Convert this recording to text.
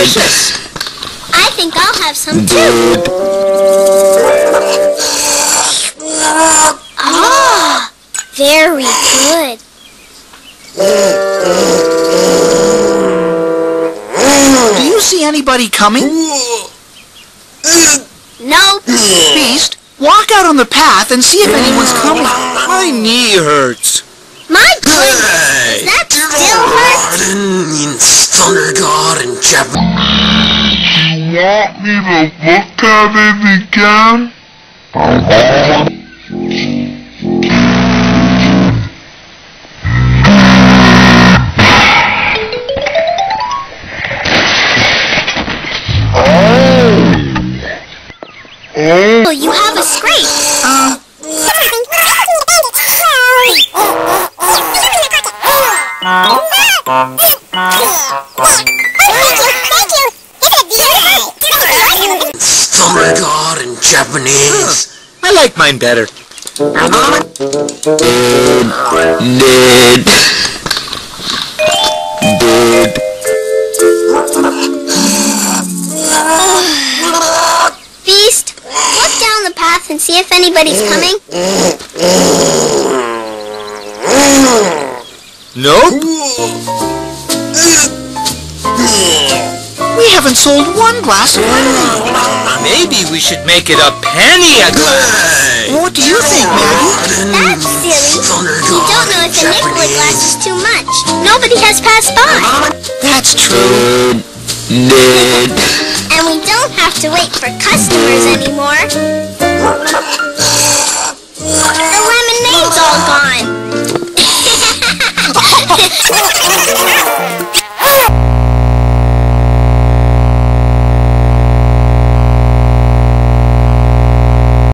delicious. I think I'll have some too. Ah, very good. Do you see anybody coming? Nope. Beast, walk out on the path and see if anyone's coming. My knee hurts. My goodness, does that still hurt? Means thunder god in Japanese. You want me to look at it again? Oh, you have a scrape. Thunder god in Japanese. I like mine better. Beast, look down the path and see if anybody's coming. Nope. We haven't sold one glass of lemonade. Maybe we should make it a penny a glass. What do you think, Maggie? That's silly. You don't know if a nickel a glass is too much. Nobody has passed by. That's true. And we don't have to wait for customers anymore. The lemonade's all gone.